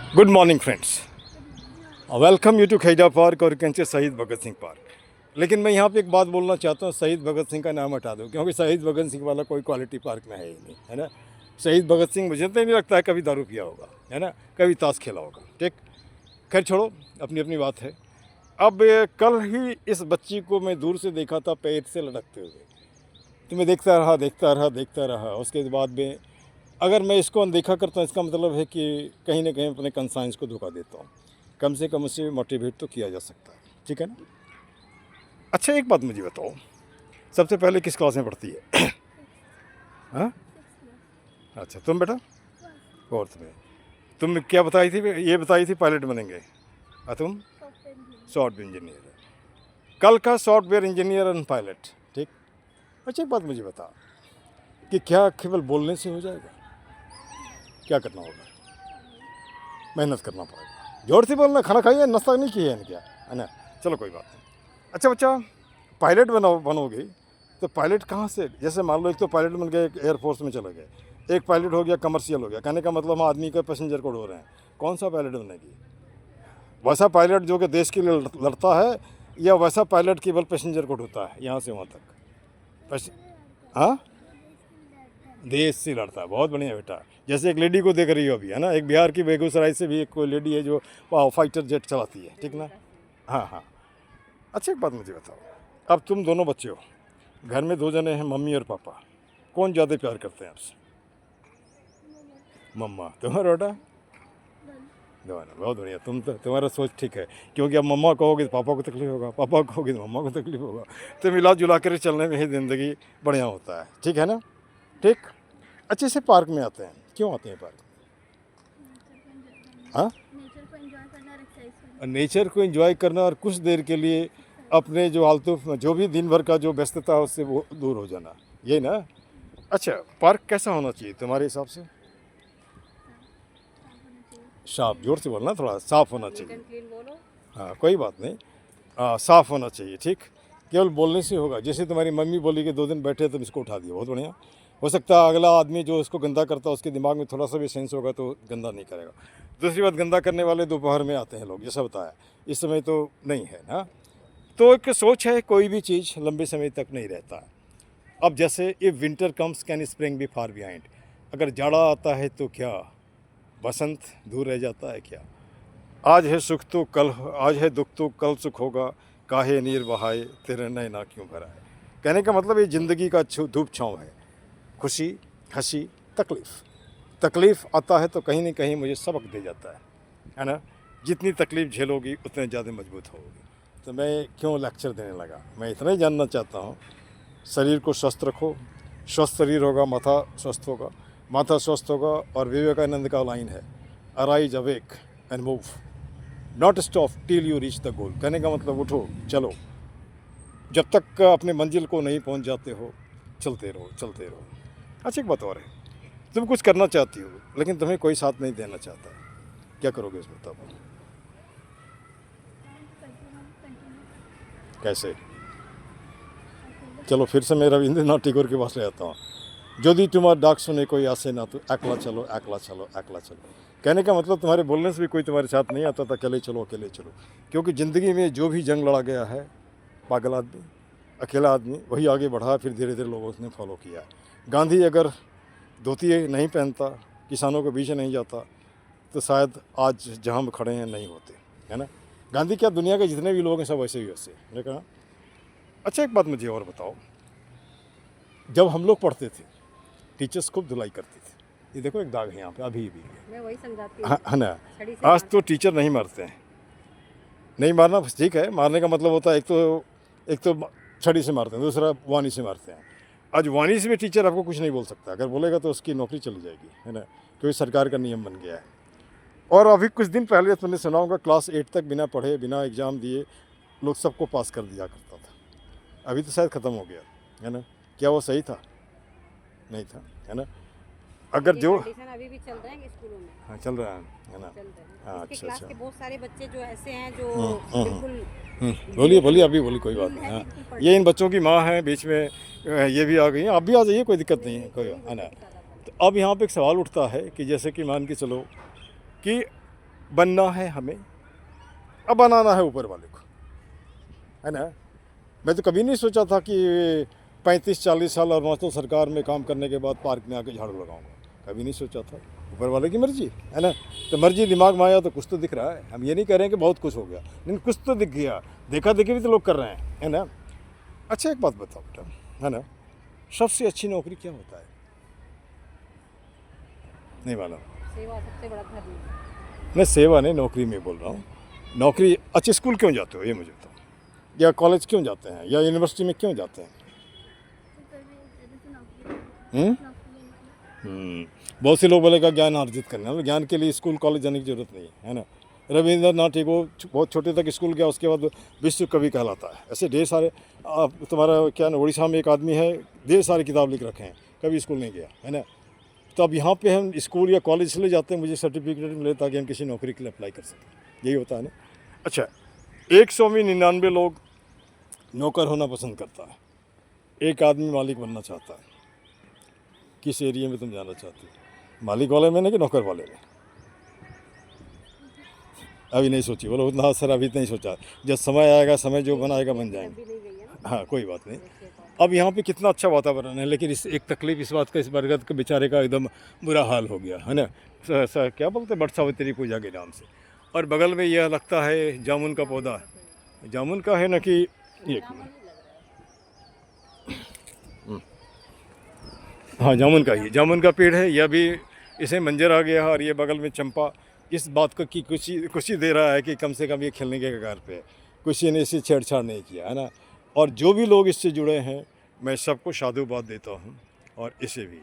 Good morning friends, welcome you to Kheja park और कैंचे शहीद भगत सिंह पार्क। लेकिन मैं यहाँ पे एक बात बोलना चाहता हूँ, शहीद भगत सिंह का नाम हटा दो, क्योंकि शहीद भगत सिंह वाला कोई क्वालिटी पार्क में है ही नहीं, है ना। शहीद भगत सिंह मुझे तो नहीं लगता है कभी दारू पिया होगा, है ना, कभी ताश खेला होगा। ठीक, खैर छोड़ो, अपनी अपनी बात है। अब कल ही इस बच्ची को मैं दूर से देखा था पेट से लटकते हुए, तो मैं देखता रहा। उसके बाद में अगर मैं इसको अनदेखा करता हूँ, इसका मतलब है कि कहीं ना कहीं अपने कंसाइंस को धोखा देता हूँ। कम से कम उसे मोटिवेट तो किया जा सकता है, ठीक है ना। अच्छा, एक बात मुझे बताओ, सबसे पहले किस क्लास में पढ़ती है? हाँ, अच्छा, तुम बेटा फोर्थ में। तुम क्या बताई थी? ये बताई थी पायलट बनेंगे, और तुम सॉफ्टवेयर इंजीनियर। कल का सॉफ्टवेयर इंजीनियर एंड पायलट, ठीक। अच्छा, एक बात मुझे बता कि क्या केवल बोलने से हो जाएगा? क्या करना होगा? मेहनत करना पड़ेगा, जोर से बोलना। खाना खाइए, नाश्ता नहीं किया है क्या, है ना। चलो कोई बात नहीं। अच्छा बच्चा, पायलट बनोगे तो पायलट कहाँ से? जैसे मान लो, एक तो पायलट बन गए, एक एयरफोर्स में चले गए, एक पायलट हो गया कमर्शियल हो गया। कहने का मतलब हम आदमी का पैसेंजर को उड़ा रहे हैं। कौन सा पायलट बनेगी? वैसा पायलट जो कि देश के लिए लड़ता है, या वैसा पायलट केवल पैसेंजर को उठाता है यहाँ से वहाँ तक? हाँ, देश से लड़ता है। बहुत बढ़िया बेटा। जैसे एक लेडी को देख रही हो अभी, है ना, एक बिहार की बेगूसराय से भी एक कोई लेडी है जो फाइटर जेट चलाती है, ठीक ना। हाँ हाँ। अच्छा, एक बात मुझे बताओ, अब तुम दोनों बच्चे हो, घर में दो जने हैं, मम्मी और पापा, कौन ज़्यादा प्यार करते हैं आपसे? मम्मा। तुम्हारा बेटा? दोनों। बहुत बढ़िया, तुम्हारा सोच ठीक है, क्योंकि अब मम्मा कहोगे तो पापा को तकलीफ होगा, पापा कहोगे तो मम्मा को तकलीफ होगा। तो मिला जुला कर चलने में ही ज़िंदगी बढ़िया होता है, ठीक है ना। ठीक। अच्छे से पार्क में आते हैं, क्यों आते हैं पार्क? हाँ, नेचर को एंजॉय करना और कुछ देर के लिए अपने जो आलतू जो भी दिन भर का जो व्यस्तता है उससे वो दूर हो जाना, ये ना। अच्छा, पार्क कैसा होना चाहिए तुम्हारे हिसाब से? साफ, जोर से बोलना, थोड़ा साफ होना चाहिए। हाँ, कोई बात नहीं, साफ होना चाहिए, ठीक। केवल बोलने से होगा? जैसे तुम्हारी मम्मी बोली कि 2 दिन बैठे तुम इसको उठा दिए, बहुत बढ़िया। हो सकता है अगला आदमी जो इसको गंदा करता है उसके दिमाग में थोड़ा सा भी सेंस होगा तो गंदा नहीं करेगा। दूसरी बात, गंदा करने वाले दोपहर में आते हैं लोग, जैसा बताया, इस समय तो नहीं है ना। तो एक सोच है, कोई भी चीज़ लंबे समय तक नहीं रहता है। अब जैसे if winter comes can spring be far behind, अगर जाड़ा आता है तो क्या बसंत दूर रह जाता है क्या? आज है सुख तो कल, आज है दुख तो कल सुख होगा, काहे नीर बहाए तेरे नैना क्यों भरा है। कहने का मतलब ये ज़िंदगी का धूप छाँव है, खुशी, हंसी, तकलीफ़। तकलीफ़ आता है तो कहीं ना कहीं मुझे सबक दे जाता है ना। जितनी तकलीफ़ झेलोगी उतने ज़्यादा मजबूत होगी। तो मैं क्यों लेक्चर देने लगा, मैं इतना ही जानना चाहता हूँ, शरीर को स्वस्थ रखो। स्वस्थ शरीर होगा, माथा स्वस्थ होगा, माथा स्वस्थ होगा। और विवेकानंद का लाइन है, arise awake and move, not stop till you reach the goal. कहने का मतलब उठो, चलो, जब तक अपने मंजिल को नहीं पहुंच जाते हो, चलते रहो चलते रहो। अच्छा, एक बात और है, तुम कुछ करना चाहती हो लेकिन तुम्हें कोई साथ नहीं देना चाहता, क्या करोगे इसमें तब? कैसे? चलो फिर से मैं रविंद्रनाथ टैगोर के पास ले आता हूँ, यदि तुम्हारा डाक सुने कोई आसे ना तो एकला चलो एकला चलो एकला चलो। कहने का मतलब तुम्हारे बोलने से भी कोई तुम्हारे साथ नहीं आता था, अकेले चलो अकेले चलो। क्योंकि ज़िंदगी में जो भी जंग लड़ा गया है, पागल आदमी, अकेला आदमी, वही आगे बढ़ा, फिर धीरे धीरे लोगों ने फॉलो किया। गांधी अगर धोती नहीं पहनता, किसानों के बीच नहीं जाता, तो शायद आज जहाँ हम खड़े हैं नहीं होते, है ना। गांधी क्या, दुनिया के जितने भी लोग हैं सब वैसे ही वैसे, मैंने कहा। अच्छा, एक बात मुझे और बताओ, जब हम लोग पढ़ते थे टीचर्स खूब धुलाई करते थे। ये देखो एक दाग है यहाँ पे, अभी भी मैं वही समझाती हूँ, है ना। आज तो टीचर नहीं मारते हैं। नहीं मारना ठीक है, मारने का मतलब होता है एक तो छड़ी से मारते हैं, दूसरा वानी से मारते हैं। आज वानी से भी टीचर आपको कुछ नहीं बोल सकता, अगर बोलेगा तो उसकी नौकरी चली जाएगी, है ना, क्योंकि सरकार का नियम बन गया है। और अभी कुछ दिन पहले तुमने सुना होगा, क्लास 8 तक बिना पढ़े बिना एग्ज़ाम दिए लोग सबको पास कर दिया करता था। अभी तो शायद ख़त्म हो गया, है ना। क्या वो सही था? नहीं था, है ना। अगर जो अभी भी चल रहे हैं स्कूलों में। हाँ, चल रहा है ना। चल रहे हैं। हाँ, इसके अच्छा क्लास अच्छा। के बहुत सारे बच्चे जो ऐसे हैं जो बिल्कुल बोलिए बोलिए, अभी बोलिए, कोई बात नहीं। हाँ, बिल्कुल पढ़ ये इन बच्चों की माँ है, बीच में ये भी आ गई हैं, आप भी आ जाइए, कोई दिक्कत नहीं है, कोई, है ना। तो अब यहाँ पे एक सवाल उठता है कि जैसे कि मान के चलो कि बनना है हमें, अब बनाना है ऊपर वाले को, है ना। मैं तो कभी नहीं सोचा था कि 35-40 साल अरुणाचल सरकार में काम करने के बाद पार्क में आके झाड़ू लगाऊंगा, कभी नहीं सोचा था। ऊपर वाले की मर्जी, है ना। तो मर्जी दिमाग में आया तो कुछ तो दिख रहा है। हम ये नहीं कह रहे हैं कि बहुत कुछ हो गया, लेकिन कुछ तो दिख गया। देखा देखी भी तो लोग कर रहे हैं, है ना। अच्छा एक बात बताओ बेटा, है ना, सबसे अच्छी नौकरी क्या होता है? नहीं मालूम। सेवा सबसे बड़ा धर्म है। मैं सेवा नहीं, नौकरी में बोल रहा हूँ। नौकरी, अच्छा स्कूल क्यों जाते हो ये मुझे बताओ, या कॉलेज क्यों जाते हैं, या यूनिवर्सिटी में क्यों जाते हैं? बहुत से लोग बोलेगा ज्ञान अर्जित करना है, ज्ञान के लिए स्कूल कॉलेज जाने की जरूरत नहीं है ना। रविंद्रनाथ टैगोर बहुत छोटे तक स्कूल गया, उसके बाद विश्व कवि कहलाता है। ऐसे ढेर सारे, तुम्हारा क्या ना, उड़ीसा में एक आदमी है, ढेर सारी किताब लिख रखे हैं, कभी स्कूल नहीं गया, है ना। तो अब यहाँ पे हम स्कूल या कॉलेज इसलिए जाते हैं, मुझे सर्टिफिकेट मिले ताकि हम किसी नौकरी के लिए अप्लाई कर सकें, यही होता है ना। अच्छा, 199 लोग नौकर होना पसंद करता है, एक आदमी मालिक बनना चाहता है। किस एरिया में तुम जाना चाहते हो, मालिक वाले में ना कि नौकर वाले में? अभी नहीं सोची, बोलो उतना सर अभी नहीं सोचा, जब समय आएगा, समय जो बनाएगा बन जाएंगे। भी नहीं गई है ना। हाँ कोई बात नहीं। अब यहाँ पे कितना अच्छा वातावरण है, लेकिन इस एक तकलीफ इस बात का, इस बरगद के बेचारे का एकदम बुरा हाल हो गया, है ना। क्या बोलते हैं, बट सावित्री पूजा के नाम से। और बगल में यह लगता है जामुन का पौधा, जामुन का है ना कि एक, हाँ जामुन का ही, जामुन का पेड़ है। यह भी, इसे मंजर आ गया है, और ये बगल में चंपा। इस बात को की खुशी दे रहा है कि कम से कम ये खेलने के कगार पे है, किसी ने इसे छेड़छाड़ नहीं किया, है ना। और जो भी लोग इससे जुड़े हैं, मैं सबको साधुवाद देता हूँ, और इसे भी।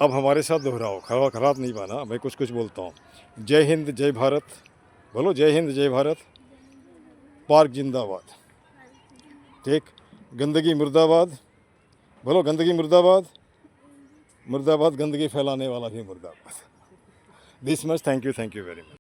अब हमारे साथ दोहराओ, खराब नहीं बना, मैं कुछ कुछ बोलता हूँ। जय हिंद जय भारत, बोलो जय हिंद जय भारत, पार्क जिंदाबाद, ठीक। गंदगी मुर्दाबाद, बोलो गंदगी मुर्दाबाद, मुर्दाबाद, गंदगी फैलाने वाला भी मुर्दाबाद। This much, thank you very much.